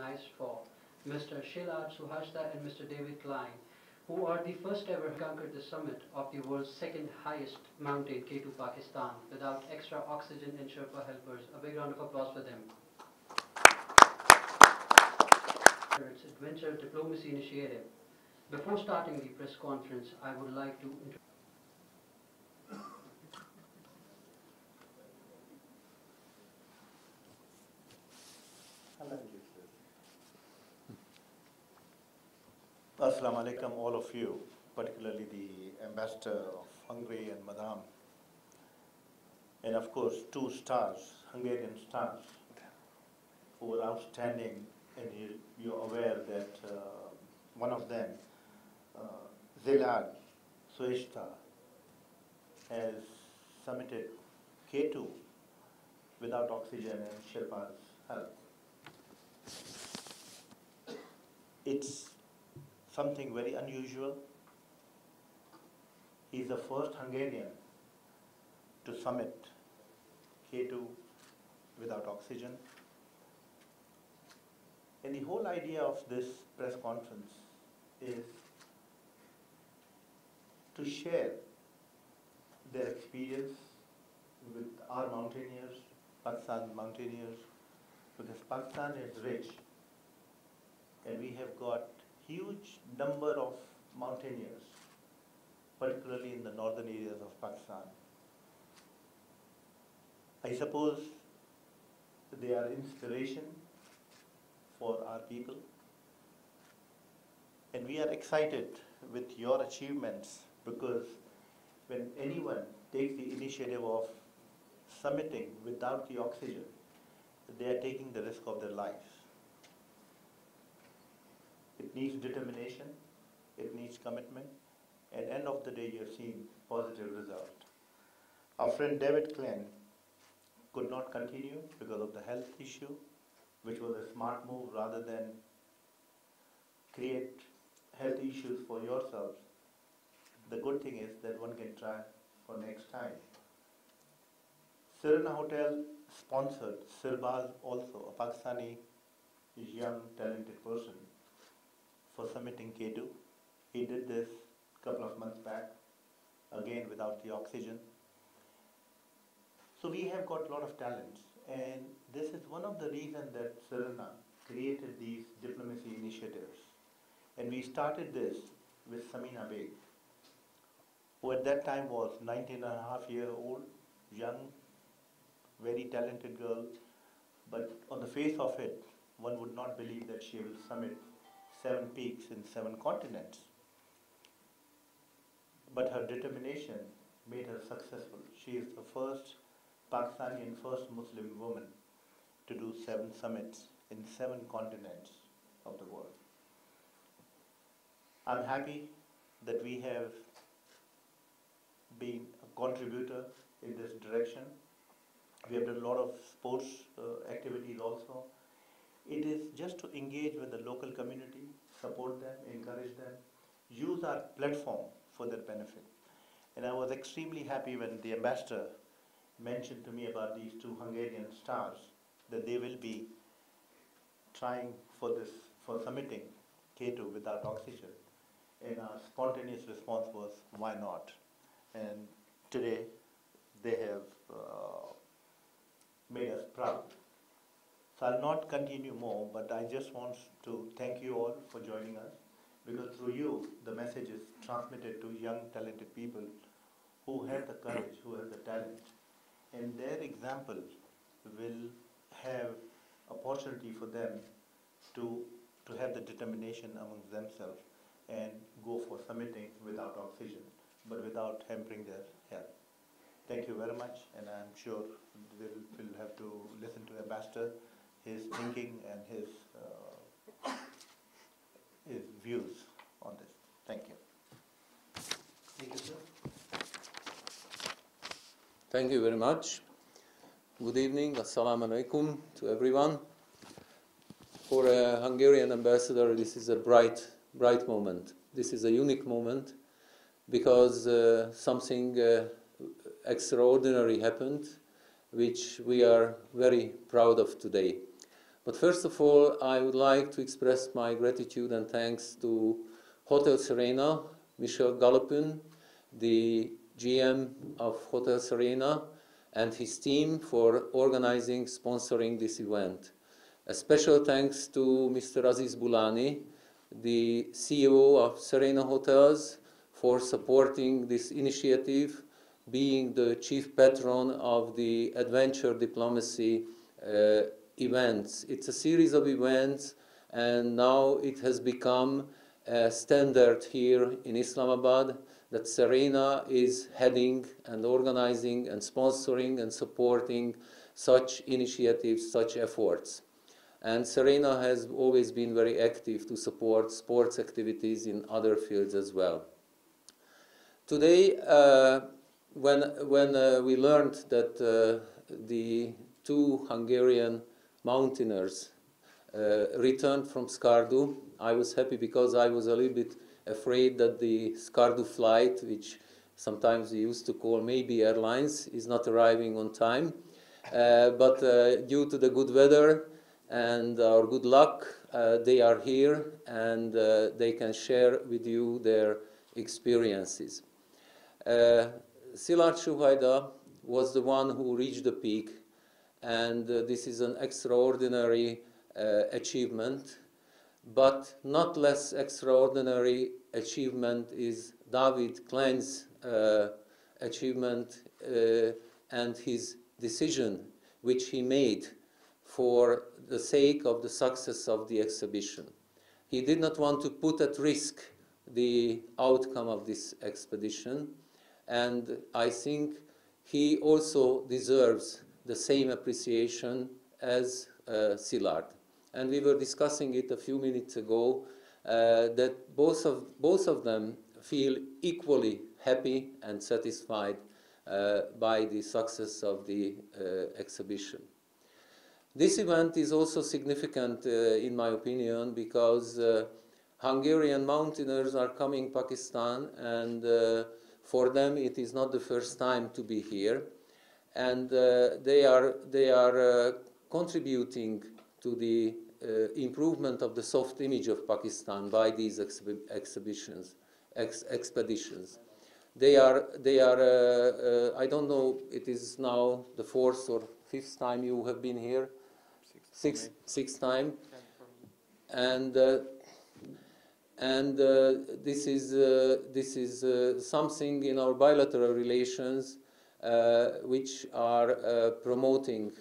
Nice for Mr. Shilad Suhasda and Mr. David Klein, who are the first ever conquered the summit of the world's second highest mountain, K2 Pakistan, without extra oxygen and Sherpa helpers. A big round of applause for them. Its Adventure Diplomacy Initiative. Before starting the press conference, I would like to Assalamu alaikum, all of you, particularly the ambassador of Hungary and Madame, and of course 2 stars, Hungarian stars, who were outstanding, and you're aware that one of them, Szilárd Suhasda, has summited K2 without oxygen and Sherpa's help. It's something very unusual. He's the first Hungarian to summit K2 without oxygen. And the whole idea of this press conference is to share their experience with our mountaineers, Pakistan mountaineers, because Pakistan is rich and we have got huge number of mountaineers, particularly in the northern areas of Pakistan. I suppose they are inspiration for our people, and we are excited with your achievements, because when anyone takes the initiative of summiting without the oxygen, they are taking the risk of their lives. It needs determination, it needs commitment, and end of the day you have seen positive result. Our friend David Klein could not continue because of the health issue, which was a smart move rather than create health issues for yourselves. The good thing is that one can try for next time. Serena Hotel sponsored Sirbaz also, a Pakistani young talented person, for summiting K2. He did this a couple of months back, again without the oxygen. So we have got a lot of talents, and this is one of the reasons that Serena created these diplomacy initiatives. And we started this with Samina Beg, who at that time was 19.5-year-old, young, very talented girl, but on the face of it, one would not believe that she will summit 7 peaks in 7 continents. But her determination made her successful. She is the first Pakistani and first Muslim woman to do 7 summits in 7 continents of the world. I'm happy that we have been a contributor in this direction. We have done a lot of sports activities also. It is just to engage with the local community, support them, encourage them, use our platform for their benefit. And I was extremely happy when the ambassador mentioned to me about these 2 Hungarian stars, that they will be trying for summiting K2 without oxygen. And our spontaneous response was, why not? And today they have made us proud. So I'll not continue more, but I just want to thank you all for joining us, because through you, the message is transmitted to young, talented people who have the courage, who have the talent. And their example will have opportunity for them to have the determination amongst themselves and go for summiting without oxygen, but without hampering their health. Thank you very much, and I'm sure they will have to listen to Ambassador, his thinking and his views on this. Thank you. thank you, sir. Thank you very much. Good evening, assalamu alaikum to everyone. For a Hungarian ambassador, this is a bright moment. This is a unique moment because something extraordinary happened, which we are very proud of today. But first of all, I would like to express my gratitude and thanks to Hotel Serena, Michel Galopin, the GM of Hotel Serena, and his team for organizing, sponsoring this event. A special thanks to Mr. Aziz Boulani, the CEO of Serena Hotels, for supporting this initiative, being the chief patron of the Adventure Diplomacy events. It's a series of events, and now it has become a standard here in Islamabad that Serena is heading and organizing and sponsoring and supporting such initiatives, such efforts. And Serena has always been very active to support sports activities in other fields as well. Today, when we learned that the two Hungarian mountaineers returned from Skardu, I was happy because I was a little bit afraid that the Skardu flight, which sometimes we used to call maybe airlines, is not arriving on time. But due to the good weather and our good luck, they are here and they can share with you their experiences. Szilárd Suhajda was the one who reached the peak, and this is an extraordinary achievement. But not less extraordinary achievement is David Klein's achievement and his decision, which he made for the sake of the success of the exhibition. He did not want to put at risk the outcome of this expedition, and I think he also deserves the same appreciation as Szilárd. And we were discussing it a few minutes ago, that both of them feel equally happy and satisfied by the success of the exhibition. This event is also significant, in my opinion, because Hungarian mountaineers are coming to Pakistan, and for them it is not the first time to be here, and they are contributing to the improvement of the soft image of Pakistan by these expeditions. They are I don't know, it is now the fourth or fifth time you have been here? Sixth time. And this is something in our bilateral relations which are promoting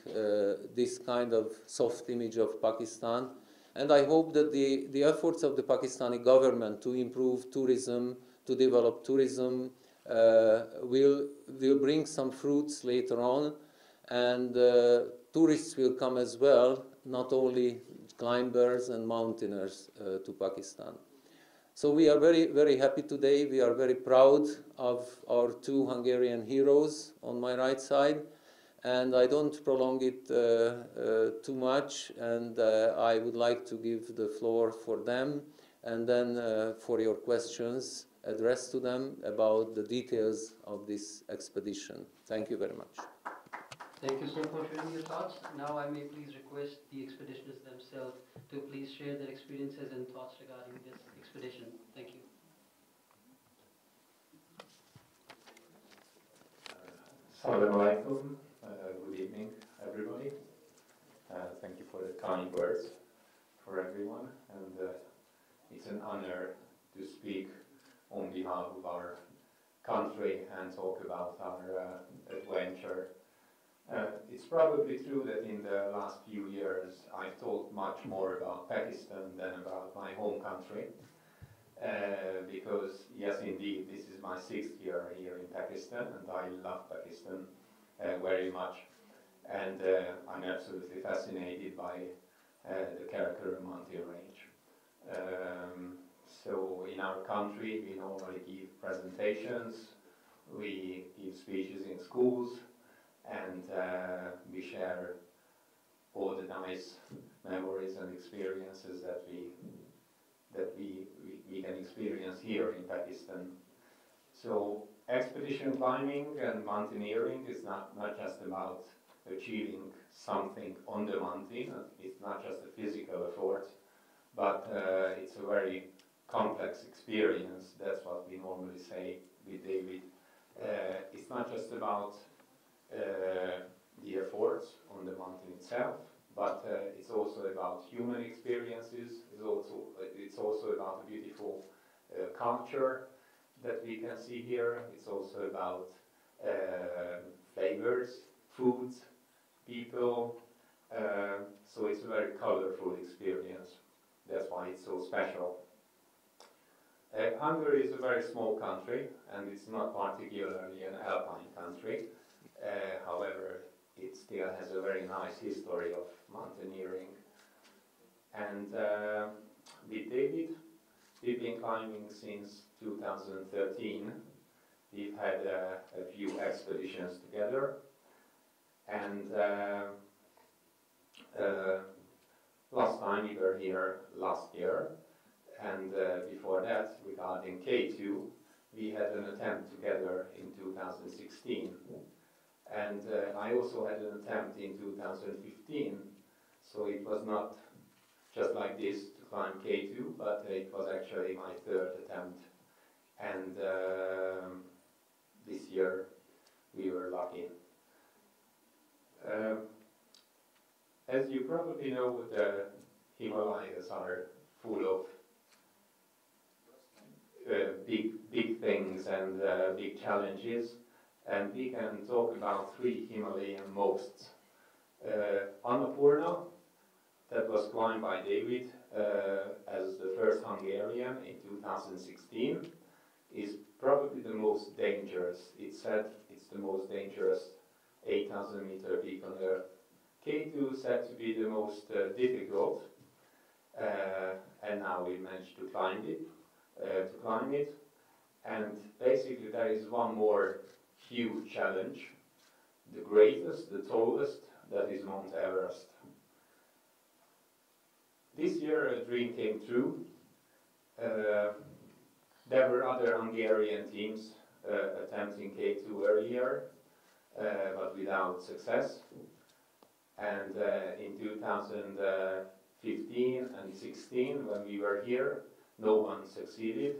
this kind of soft image of Pakistan. And I hope that the efforts of the Pakistani government to improve tourism, to develop tourism, will bring some fruits later on, and tourists will come as well, not only climbers and mountaineers to Pakistan. So we are very, very happy today. We are very proud of our two Hungarian heroes on my right side. And I don't prolong it too much, and I would like to give the floor for them, and then for your questions addressed to them about the details of this expedition. Thank you very much. Thank you, sir, for sharing your thoughts. Now I may please request the expeditioners themselves to please share their experiences and thoughts regarding this expedition. Thank you. Assalamu alaikum. Good evening, everybody. Thank you for the kind words for everyone. And it's an honor to speak on behalf of our country and talk about our adventure. It's probably true that in the last few years I've talked much more about Pakistan than about my home country. Because, yes, indeed, this is my 6th year here in Pakistan, and I love Pakistan very much. And I'm absolutely fascinated by the Karakoram mountain range. So in our country, we normally give presentations, we give speeches in schools, and we share all the nice memories and experiences that we can experience here in Pakistan. So expedition climbing and mountaineering is not just about achieving something on the mountain. It's not just a physical effort, but it's a very complex experience. That's what we normally say with David. It's not just about the efforts on the mountain itself, but it's also about human experiences. It's also about a beautiful culture that we can see here. It's also about flavors, foods, people. So it's a very colorful experience. That's why it's so special. Hungary is a very small country, and it's not particularly an alpine country. However, it still has a very nice history of mountaineering. And with David, we've been climbing since 2013. We've had a few expeditions together. And last time we were here last year. And before that, regarding K2, we had an attempt together in 2016. And I also had an attempt in 2015. So it was not just like this to climb K2, but it was actually my third attempt. And this year we were lucky. As you probably know, the Himalayas are full of big things and big challenges, and we can talk about three Himalayan mosts. Annapurna, that was climbed by David as the first Hungarian in 2016, is probably the most dangerous. It's said it's the most dangerous 8,000 meter peak on Earth. K2 is said to be the most difficult, and now we managed to climb it. And basically there is one more huge challenge, the greatest, the tallest, that is Mount Everest. This year a dream came true. There were other Hungarian teams attempting K2 earlier, but without success. And in 2015 and 16, when we were here, no one succeeded.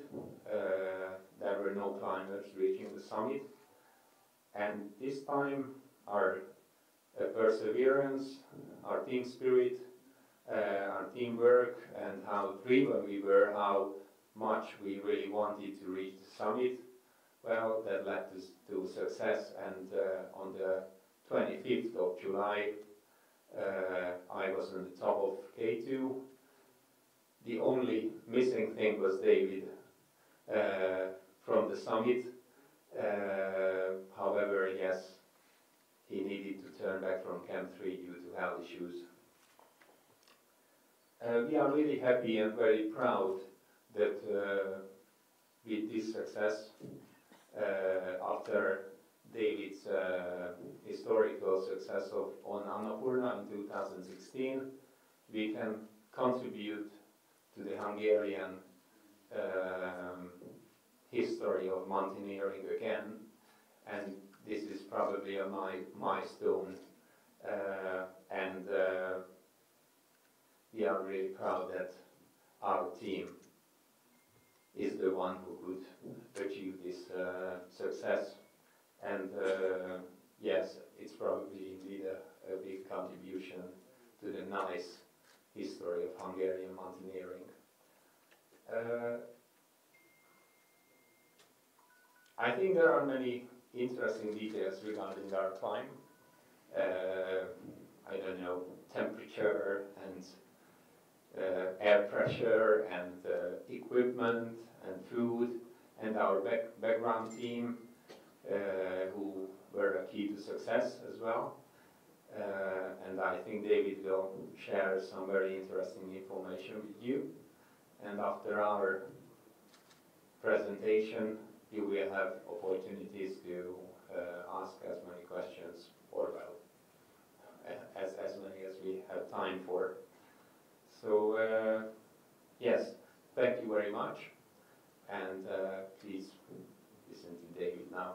There were no climbers reaching the summit. And this time, our perseverance, our team spirit, our teamwork, and how driven we were, how much we really wanted to reach the summit, well, that led us to success. And on the 25th of July, I was on the top of K2. The only missing thing was David from the summit. However, yes, he needed to turn back from Camp 3 due to health issues. We are really happy and very proud that with this success, after David's historical success on Annapurna in 2016, we can contribute to the Hungarian history of mountaineering again, and this is probably a milestone, and we are really proud that our team is the one who could achieve this success. And yes, it's probably indeed a big contribution to the nice history of Hungarian mountaineering. I think there are many interesting details regarding our climb. I don't know, temperature and air pressure and equipment and food, and our background team who were a key to success as well. And I think David will share some very interesting information with you. And after our presentation, you will have opportunities to ask as many questions, or well, as many as we have time for. So yes, thank you very much, and please listen to David now.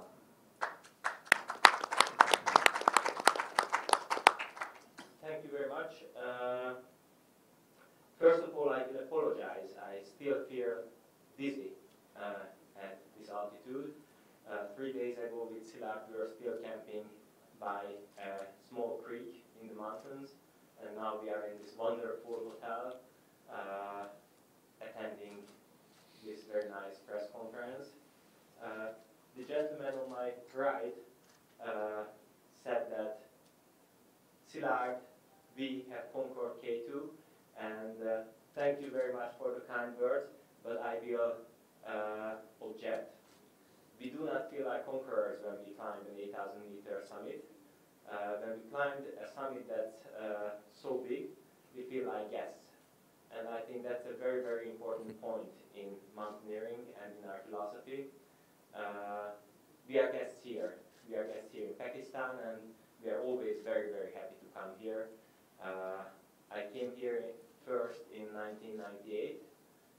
by a small creek in the mountains, and now we are in this wonderful hotel attending this very nice press conference. The gentleman on my right said that Szilárd, we have conquered K2, and thank you very much for the kind words, but I will object. We do not feel like conquerors when we climb an 8,000-meter summit. When we climbed a summit that's so big, we feel like guests. And I think that's a very, very important point in mountaineering and in our philosophy. We are guests here. We are guests here in Pakistan, and we are always very, very happy to come here. I came here first in 1998.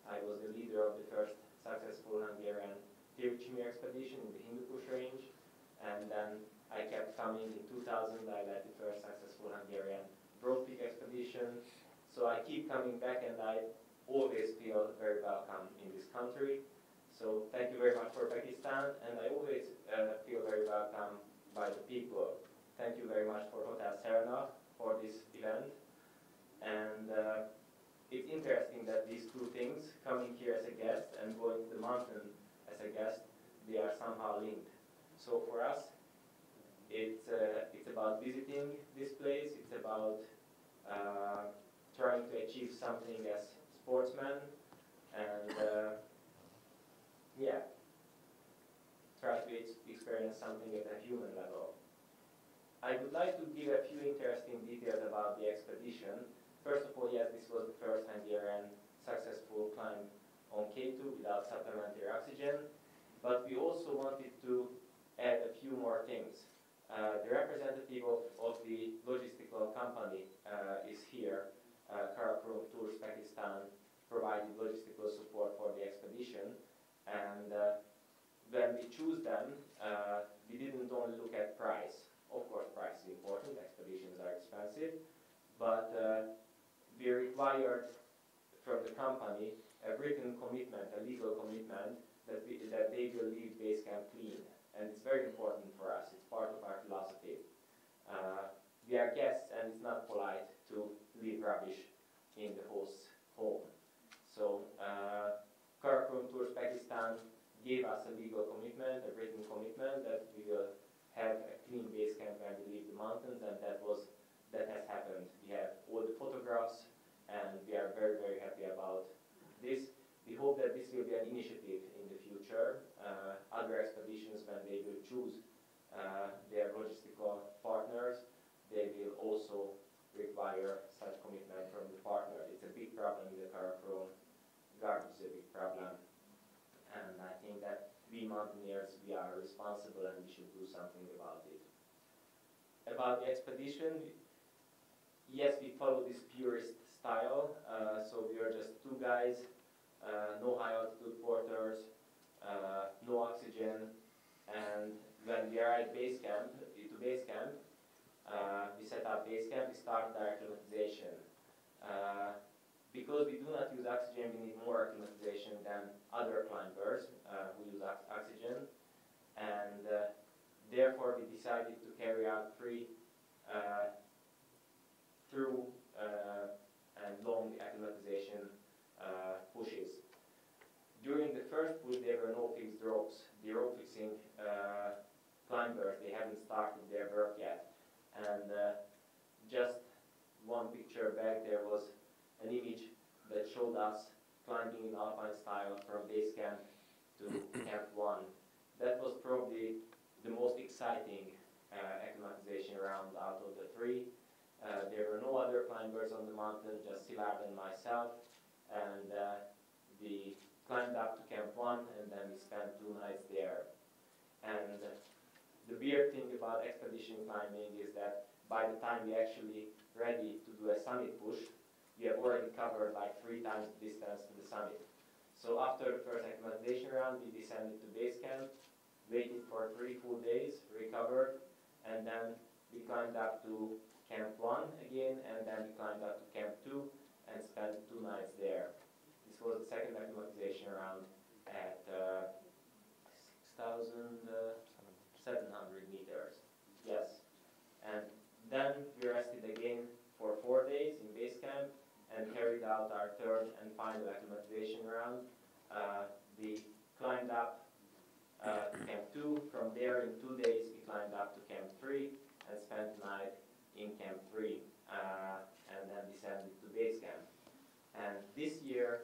I was the leader of the first successful Hungarian Tirchimir expedition in the Hindu Kush range, and then I kept coming. In 2000, I led the first successful Hungarian Broad Peak expedition. So I keep coming back, and I always feel very welcome in this country. So thank you very much for Pakistan, and I always feel very welcome by the people. Thank you very much for Hotel Serna for this event. And it's interesting that these two things, coming here as a guest and going to the mountain as a guest, they are somehow linked. So for us, it's about visiting this place. It's about trying to achieve something as sportsmen, and yeah, try to experience something at a human level. I would like to give a few interesting details about the expedition. First of all, yes, this was the first Hungarian successful climb on K2 without supplementary oxygen, but we also wanted to add a few more things. The representative of the logistical company is here. Karakorum Tours Pakistan provided logistical support for the expedition, and when we choose them, we didn't only look at price. Of course, price is important, expeditions are expensive, but we required from the company a written commitment, a legal commitment, that they will leave base camp clean. And it's very important for us, it's part of our philosophy. We are guests, and it's not polite to leave rubbish in the host's home. So Karakorum Tours Pakistan gave us a legal commitment, a written commitment, that we will have a clean base camp when we leave the mountains, and that has happened. We have all the photographs, and we are very, very happy about this. We hope that this will be an initiative in the future. Other expeditions, when they will choose their logistical partners, they will also require such commitment from the partner. It's a big problem in the Karakorum. Garbage is a big problem. And I think that we mountaineers, we are responsible, and we should do something about it. About the expedition, yes, we follow this purist style. So we are just two guys, no high altitude porters, no oxygen, and when we are at base camp, we set up base camp, we start direct acclimatization. Because we do not use oxygen, we need more acclimatization than other climbers who use oxygen, and therefore we decided to carry out 3 through and long acclimatization pushes. During the first push, there were no fixed ropes. The rope fixing climbers, they haven't started their work yet. And just one picture back, there was an image that showed us climbing in alpine style from base camp to Camp 1. That was probably the most exciting acclimatization round out of the 3. There were no other climbers on the mountain, just Szilárd and myself, and we climbed up to Camp 1, and then we spent 2 nights there. And the weird thing about expedition climbing is that by the time we're actually ready to do a summit push, we have already covered like 3 times the distance to the summit. So after the first acclimatization round, we descended to base camp, waited for 3 full days, recovered, and then we climbed up to Camp 1 again, and then we climbed up to Camp 2 and spent 2 nights there. This was the second acclimatization round at 6,700 meters. Yes. and carried out our third and final acclimatization round. We climbed up to Camp 2. From there, in 2 days, we climbed up to Camp 3 and spent the night in Camp 3, and then descended to base camp. And this year,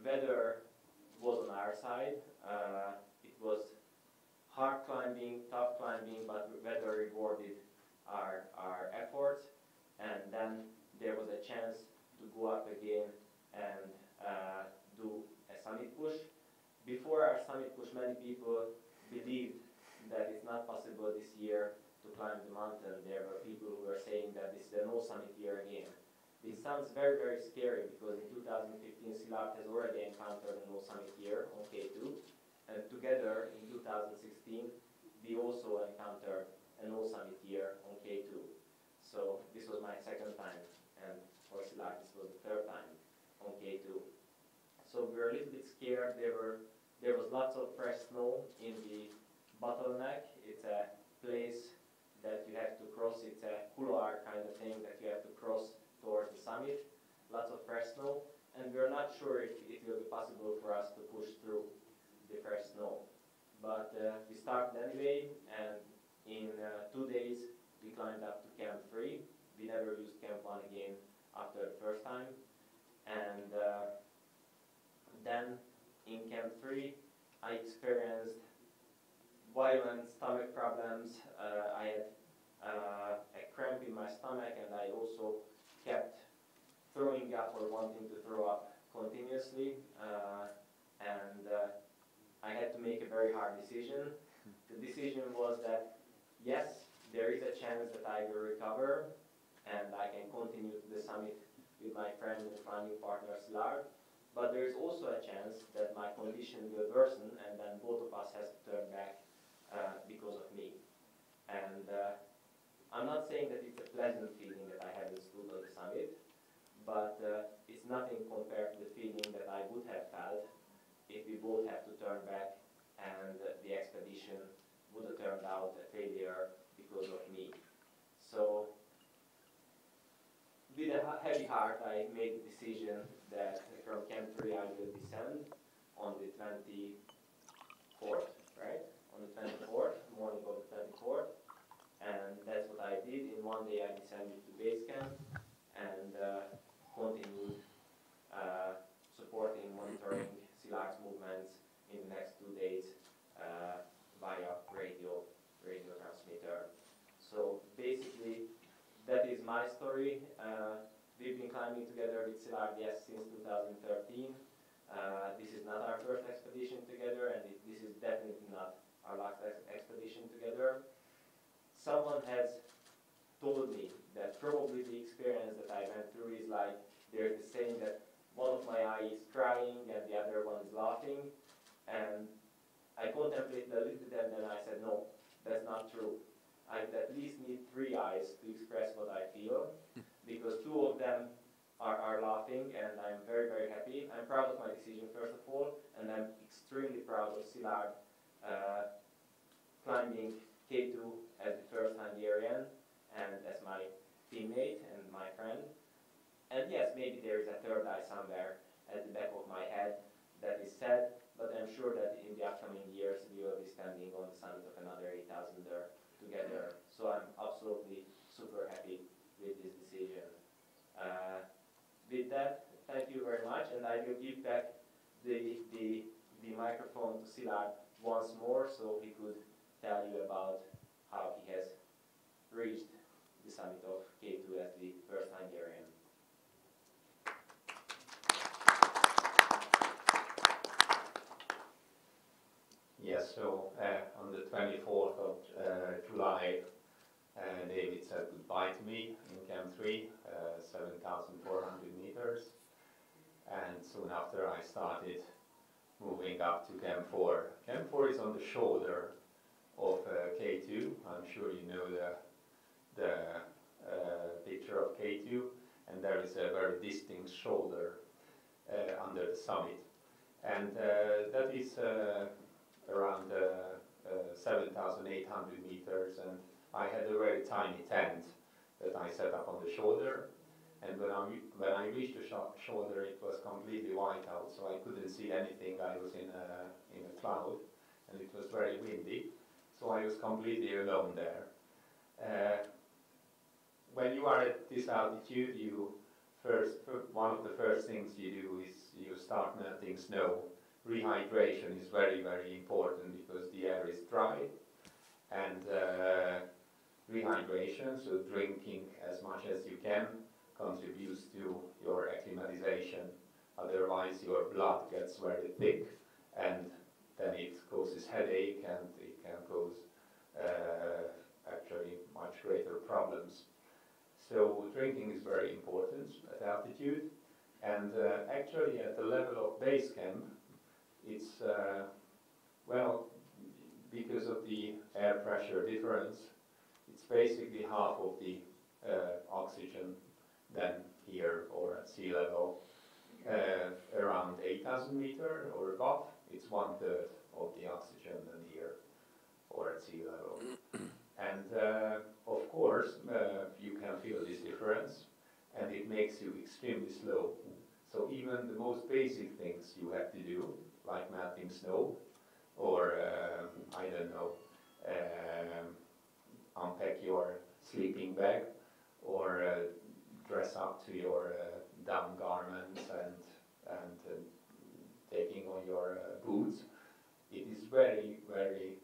weather was on our side. It was hard climbing, tough climbing, but weather rewarded our efforts. And then there was a chance to go up again and do a summit push. Before our summit push, many people believed that it's not possible this year to climb the mountain. There were people who were saying that this is a no summit year again. This sounds very, very scary because in 2015, Szilárd has already encountered a no summit year on K2. And together in 2016, we also encountered a no summit year on K2. So this was my second time, and for Szilárd, this was the third time on K2. So we were a little bit scared. There was lots of fresh snow in the bottleneck. It's a place that you have to cross. It's a couloir kind of thing that you have to cross towards the summit. Lots of fresh snow, and we're not sure if it will be possible for us to push through the fresh snow. But we started anyway, and in 2 days we climbed up to Camp 3. We never used Camp 1 again after the first time. And then in Camp 3 I experienced violent stomach problems. I had a cramp in my stomach, and I also kept throwing up or wanting to throw up continuously. And I had to make a very hard decision. The decision was that, yes, there is a chance that I will recover and I can continue to the summit with my friend and climbing partner Szilárd, but there is also a chance that my condition will worsen, and then both of us has to turn back because of me. And I'm not saying that it's a pleasant feeling that I haven't stood on the summit, but it's nothing compared to the feeling that I would have felt if we both have to turn back and the expedition would have turned out a failure because of me. So with a heavy heart, I made the decision that from Camp 3 I will descend on the 24th, right? On the 24th, morning of the 24th. And that's what I did. In 1 day I descended to base camp and continued supporting, monitoring Szilárd's movements in the next 2 days via radio transmitter. So basically, that is my story. We've been climbing together with Szilárd, yes, since 2013. This is not our first expedition together, and this is definitely not our last expedition together. Someone has told me that probably the experience that I went through is like there's the saying that one of my eyes is crying and the other one is laughing. And I contemplated a little bit and then I said, no, that's not true. I would at least need 3 eyes to express what I feel, because 2 of them are laughing, and I'm very, very happy. I'm proud of my decision, first of all, and I'm extremely proud of Szilárd climbing K2 as the first Hungarian and as my teammate and my friend. And yes, maybe there is a 3rd eye somewhere at the back of my head that is sad, but I'm sure that in the upcoming years we will be standing on the summit of another 8,000er together. So I'm absolutely super happy with this decision. With that, thank you very much, and I will give back the microphone to Szilárd once more so he could tell you about how he has reached the summit of K2 as the first Hungarian. Yes, so on the 24th of July, David said goodbye to me in Camp 3, 7,400 meters. And soon after I started moving up to Camp 4. Camp 4 is on the shoulder of K2. I'm sure you know the picture of K2. And there is a very distinct shoulder under the summit. And that is around 7,800 meters, and I had a very tiny tent that I set up on the shoulder, And when I reached the shoulder, it was completely white out, so I couldn't see anything. I was in a cloud, and it was very windy, so I was completely alone there. When you are at this altitude, one of the first things you do is you start melting snow. Rehydration is very, very important because the air is dry, and rehydration, so drinking as much as you can, contributes to your acclimatization. Otherwise your blood gets very thick, and then it causes headache, and it can cause actually much greater problems. So drinking is very important at altitude, and actually at the level of base camp, it's, well, because of the air pressure difference, it's basically half of the oxygen than here or at sea level. Around 8,000 meters or above, it's 1/3 of the oxygen than here or at sea level. And of course, you can feel this difference, and it makes you extremely slow. So even the most basic things you have to do, like melting snow, or I don't know, unpack your sleeping bag, or dress up to your down garments and taking on your boots. It is very, very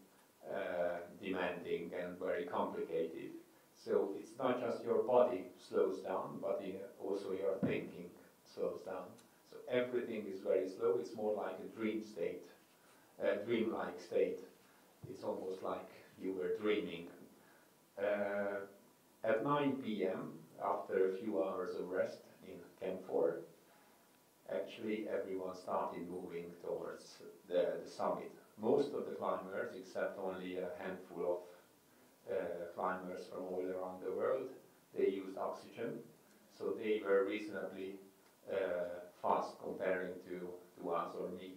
demanding and very complicated. So it's not just your body slows down, but also your thinking slows down. So everything is very slow. It's more like a dream state, a dreamlike state. It's almost like you were dreaming. At 9 p.m., after a few hours of rest in Camp 4, actually everyone started moving towards the summit. Most of the climbers, except only a handful of climbers from all around the world, they used oxygen, so they were reasonably fast comparing to us or me.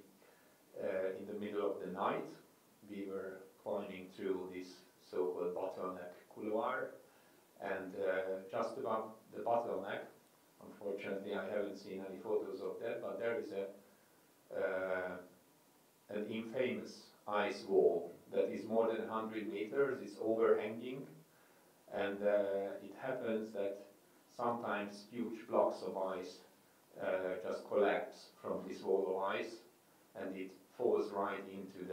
In the middle of the night, we were climbing through this so-called bottleneck couloir, and just above the bottleneck, unfortunately I haven't seen any photos of that, but there is an infamous ice wall that is more than 100 meters, it's overhanging, and it happens that sometimes huge blocks of ice just collapse from this wall of ice, and it falls right into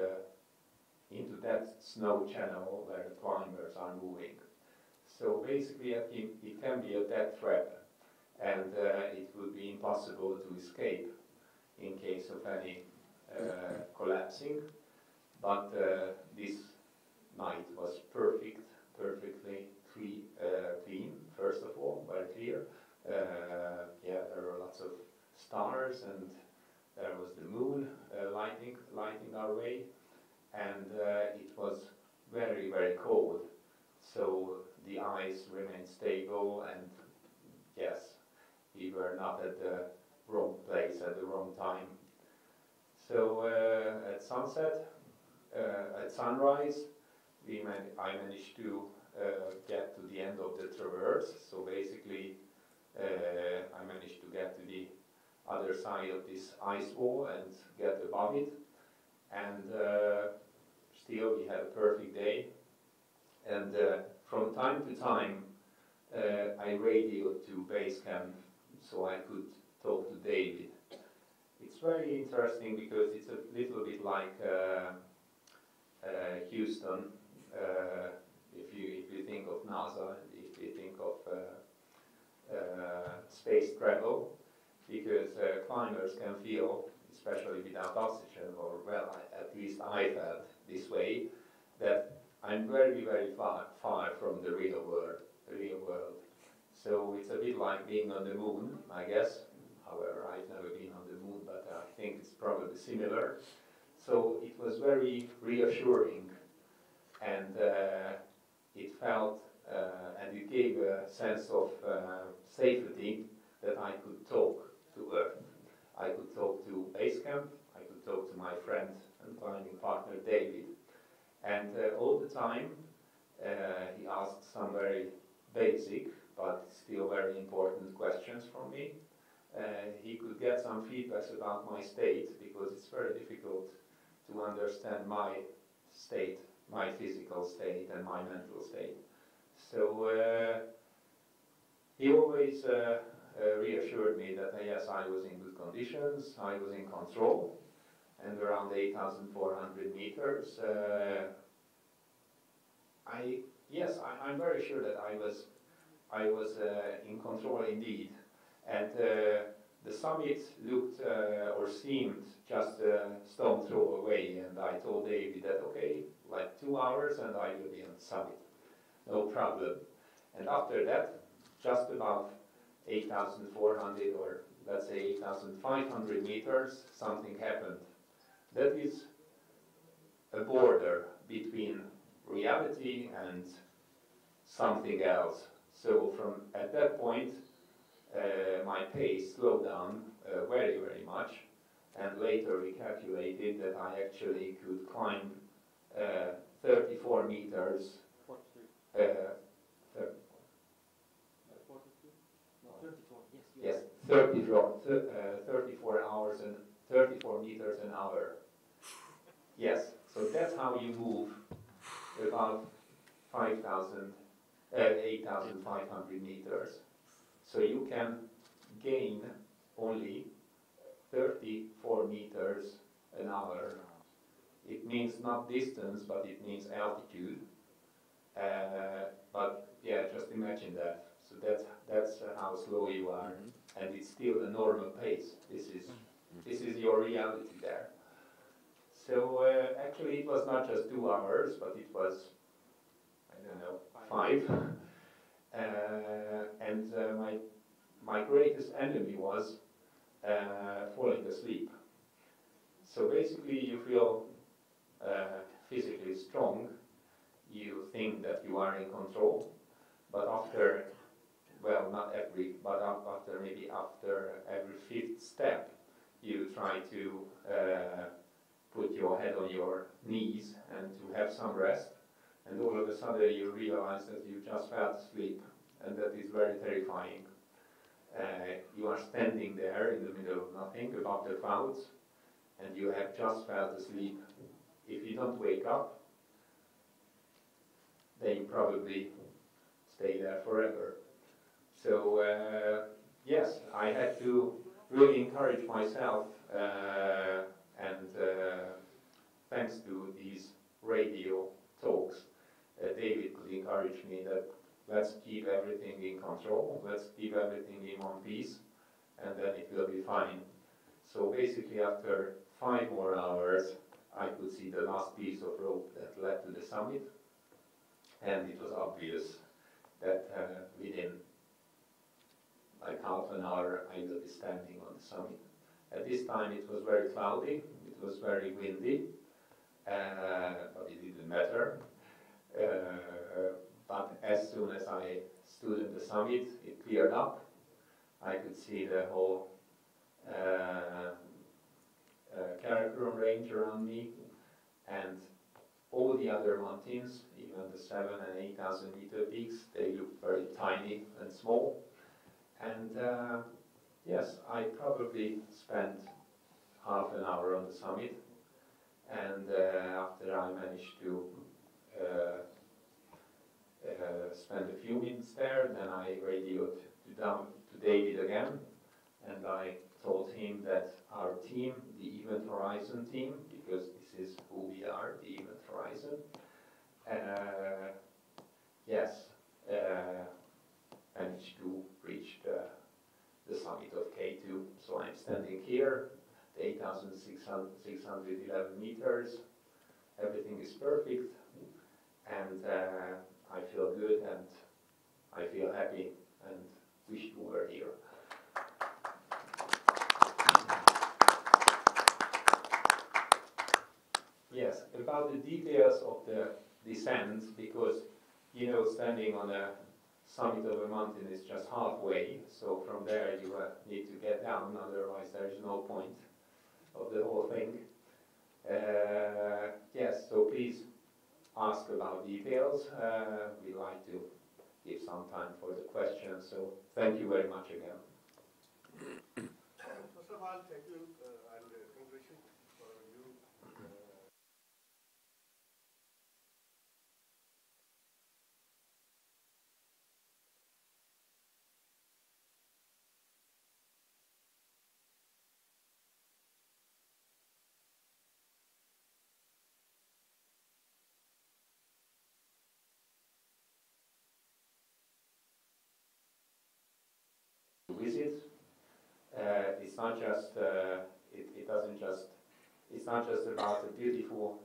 that snow channel where the climbers are moving. So basically it can be a death trap, and it would be impossible to escape in case of any collapsing. But this night was perfectly clean, first of all, very clear. Yeah, there were lots of stars, and there was the moon lighting our way, and it was very, very cold. So the ice remained stable, and yes, we were not at the wrong place at the wrong time. So at sunset, at sunrise, I managed to get to the end of the traverse. So basically, I managed to get to the other side of this ice wall and get above it. And still, we had a perfect day. And from time to time, I radioed to base camp so I could talk to David. It's very interesting because it's a little bit like Houston. If you think of NASA, if you think of space travel, because climbers can feel, especially without oxygen, or well, at least I felt this way, that I'm very, very far from the real world. So it's a bit like being on the moon, I guess. However, I've never been on the moon, but I think it's probably similar. So it was very reassuring, and it felt, and it gave a sense of safety that I could talk to Earth. I could talk to base camp, I could talk to my friend and climbing partner David, and all the time he asked some very basic but still very important questions from me. He could get some feedbacks about my state, because it's very difficult to understand my state, my physical state and my mental state. So he always reassured me that yes, I was in good conditions, I was in control, and around 8,400 meters, I'm very sure that I was in control indeed, and the summit looked or seemed just a stone throw away, and I told David that okay, like 2 hours and I will be on the summit, no problem. And after that, just about 8,400 or let's say 8,500 meters, something happened. That is a border between reality and something else. So from at that point, my pace slowed down very, very much, and later we calculated that I actually could climb 34 meters. 34 hours and 34 meters an hour. Yes, so that's how you move about 8,500 meters. So you can gain only 34 meters an hour. It means not distance, but it means altitude. But yeah, just imagine that. So that's how slow you are, and it's still a normal pace. This is your reality there. So actually, it was not just 2 hours, but it was, I don't know, 5. And my greatest enemy was falling asleep. So basically, you feel physically strong. You think that you are in control, but after, well, not every, but after maybe after every 5th step, you try to put your head on your knees and to have some rest, and all of a sudden you realize that you just fell asleep, and that is very terrifying. You are standing there in the middle of nothing, above the clouds, and you have just fell asleep. If you don't wake up, then you probably stay there forever. So yes, I had to really encourage myself, and thanks to these radio talks, David could encourage me that let's keep everything in control, let's keep everything in one piece, and then it will be fine. So basically after 5 more hours, I could see the last piece of rope that led to the summit, and it was obvious that within like half an hour I will be standing on the summit. At this time it was very cloudy, it was very windy, but it didn't matter. But as soon as I stood at the summit, it cleared up. I could see the whole Karakoram range around me, and all the other mountains, even the 7,000 and 8,000 meter peaks, they look very tiny and small. And yes, I probably spent half an hour on the summit, and after I managed to spend a few minutes there, then I radioed to David again, and I told him that our team, the Event Horizon team, because this is who we are, the Event Horizon, yes, managed to reach the summit of K2. So I'm standing here, 8,611 meters, everything is perfect, and I feel good, and I feel happy, and wish you were here. Yes, about the details of the descent, because, you know, standing on a summit of a mountain is just halfway, so from there you need to get down, otherwise there is no point of the whole thing. Yes, so please ask about details. We like to give some time for the questions. So thank you very much again. First of all, thank you and congratulations for you. To visit, it's not just it doesn't just it's not just about a beautiful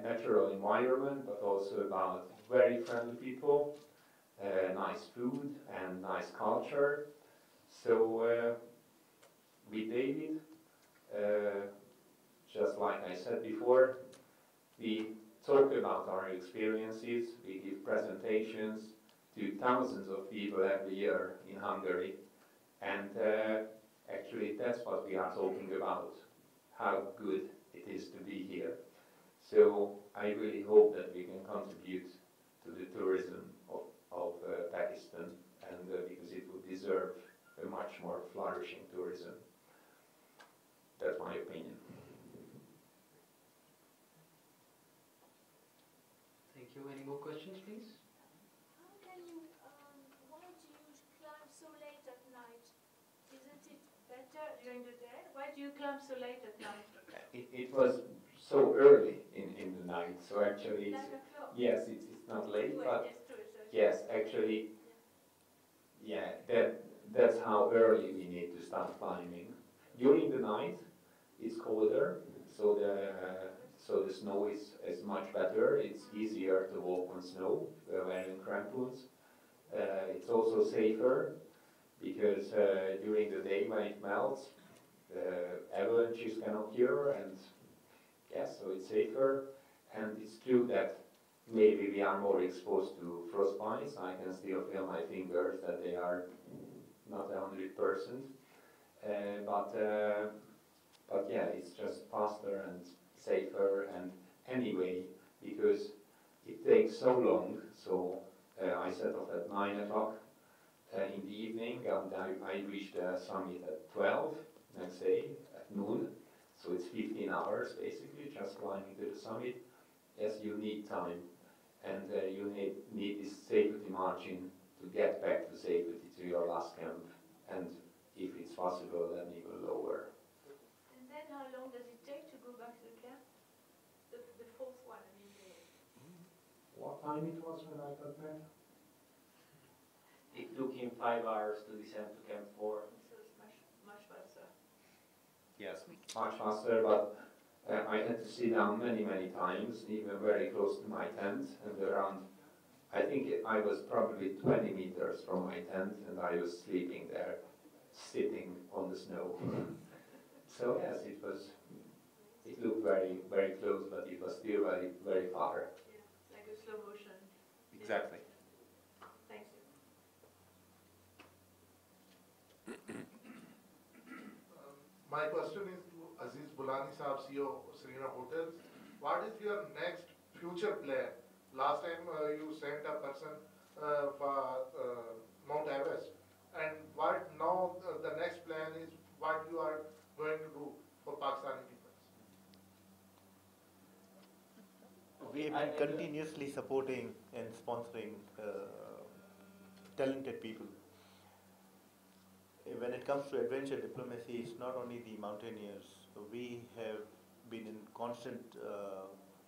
natural environment, but also about very friendly people, nice food and nice culture. So with David, just like I said before, we talk about our experiences, we give presentations to thousands of people every year in Hungary, and actually that's what we are talking about, how good it is to be here. So I really hope that we can contribute to the tourism of Pakistan, and because it would deserve a much more flourishing tourism. That's my opinion. Thank you. Any more questions, please? How can you, why do you climb so late at night? Isn't it better during the day? Why do you climb so late at night? It was so early in the night, so actually, it's, 9 o'clock. yes, it's not late, Wait, but it's true, so yes, actually, yeah, that's how early we need to start climbing. During the night, it's colder, so the snow is much better. It's easier to walk on snow wearing crampons. It's also safer because during the day when it melts, avalanches can occur, and yes, so it's safer. And it's true that maybe we are more exposed to frostbites. I can still feel my fingers that they are not 100%. But yeah, it's just faster and safer, and anyway, because it takes so long, so I set off at 9 o'clock in the evening, and I reached the summit at 12 next day at noon, so it's 15 hours basically just climbing to the summit. Yes, you need time, and you need this safety margin to get back to safety to your last camp, and if it's possible, then even lower. And then how long does it take to go back to the camp? The fourth one, I mean. What time it was when I got there? It took him 5 hours to descend to Camp 4. So it's much faster. Yes, much faster, but I had to sit down many times, even very close to my tent, and around, I think I was probably 20 meters from my tent, and I was sleeping there, sitting on the snow. So yes, it looked very close, but it was still very far. Yeah, like a slow motion. Exactly. Thank you. My question is to Aziz Bulani Saab, CEO Serena Hotels. What is your next future plan? Last time you sent a person for Mount Everest, and what now the next plan is what you are going to do for Pakistani people? We have been continuously supporting and sponsoring talented people. When it comes to adventure diplomacy, it's not only the mountaineers. We have been in constant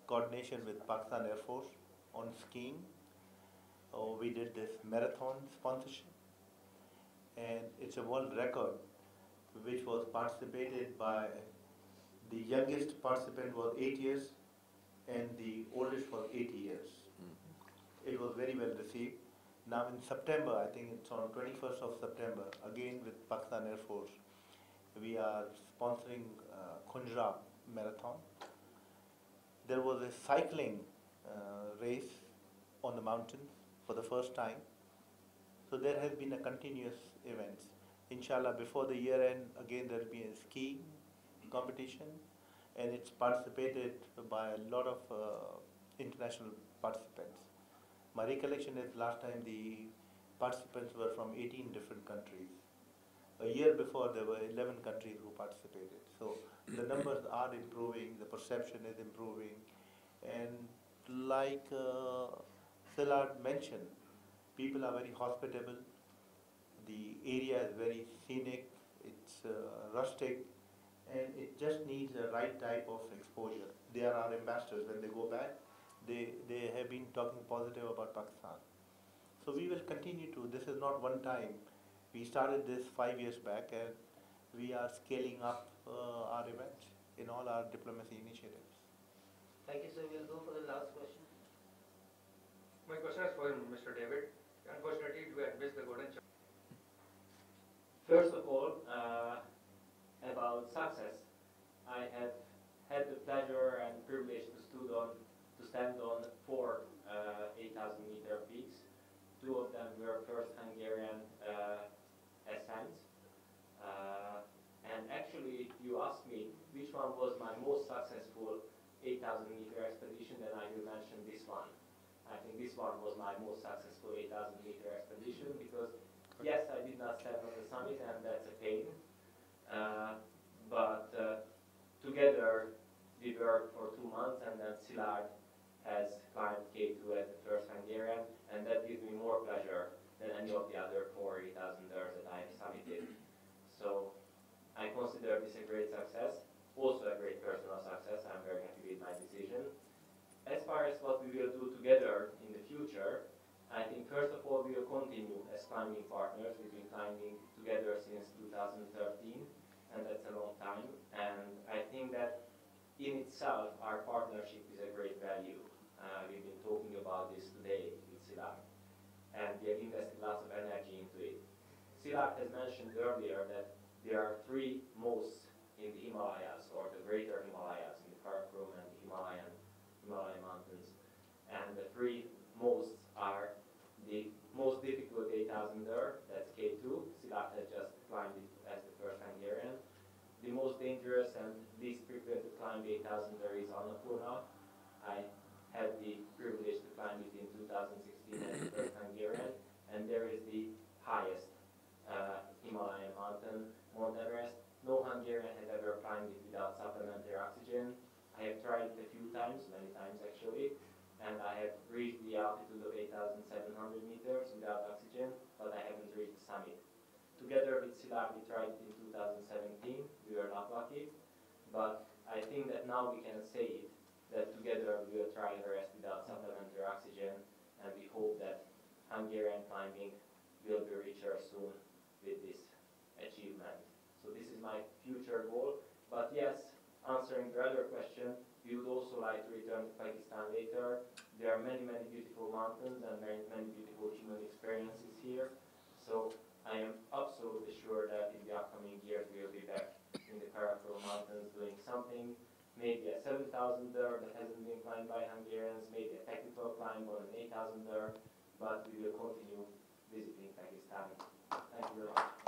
coordination with Pakistan Air Force on skiing. We did this marathon sponsorship, and it's a world record which was participated by, the youngest participant was 8 years and the oldest was 80 years. It was very well received. Now in September, I think it's on 21st of September, again with Pakistan Air Force, we are sponsoring Khunjra Marathon. There was a cycling race on the mountains for the first time. So there has been a continuous events. Inshallah, before the year end, again there will be a ski competition, and it's participated by a lot of international participants. My recollection is last time the participants were from 18 different countries. A year before there were 11 countries who participated. So the numbers are improving, the perception is improving, and like Szilárd mentioned, people are very hospitable, the area is very scenic, it's rustic, and it just needs the right type of exposure. They are our ambassadors. When they go back, they have been talking positive about Pakistan. So we will continue to, this is not one time. We started this 5 years back, and we are scaling up our events in all our diplomacy initiatives. Thank you, sir. We'll go for the last question. My question is for Mr. David. Unfortunately, we had missed the golden chance. First of all, about success, I have had the pleasure and privilege to stand on 4 8,000-meter peaks. 2 of them were first Hungarian ascents. And actually, you asked me which one was my most successful 8,000-meter expedition, then I will mention this one. I think this one was my most successful 8,000-meter expedition because, yes, I did not stand on the summit, and that's a pain. But together we worked for 2 months, and then Szilárd has climbed K2 as the first Hungarian, and that gives me more pleasure than any of the other 4 8,000ers that I have summited. So I consider this a great success, also a great personal success. I'm very happy with my decision. As far as what we will do together in the future, I think first of all we will continue as climbing partners. We've been climbing together since 2013, and that's a long time. And I think that in itself our partnership is a great value. We've been talking about this today with Szilárd, and we have invested lots of energy into it. Szilárd has mentioned earlier that there are 3 mosts in the Himalayas, or the greater Himalayas, in the Karakoram and the Himalayan mountains. And the 3 mosts are the most difficult 8,000er, that's K2. Szilárd has just climbed it as the first Hungarian. The most dangerous and least frequent to climb 8,000er is Annapurna. I had the privilege to climb it in 2016 as the first Hungarian. And there is the highest Himalayan mountain, Mount Everest. No Hungarian has ever climbed it without supplementary oxygen. I have tried it a few times, many times actually, and I have reached the altitude of 8,700 meters without oxygen, but I haven't reached the summit. Together with Szilárd, we tried it in 2017. We were not lucky, but I think that now we can say it, that together we will try Everest without supplementary oxygen, and we hope that Hungarian climbing will be richer soon with this achievement. So this is my future goal. But yes, answering the other question, we would also like to return to Pakistan later. There are many, many beautiful mountains and many, many beautiful human experiences here. So I am absolutely sure that in the upcoming years we will be back in the Karakoram Mountains doing something, maybe a 7,000er that hasn't been climbed by Hungarians, maybe a technical climb on an 8,000er, but we will continue visiting Pakistan. Thank you very much.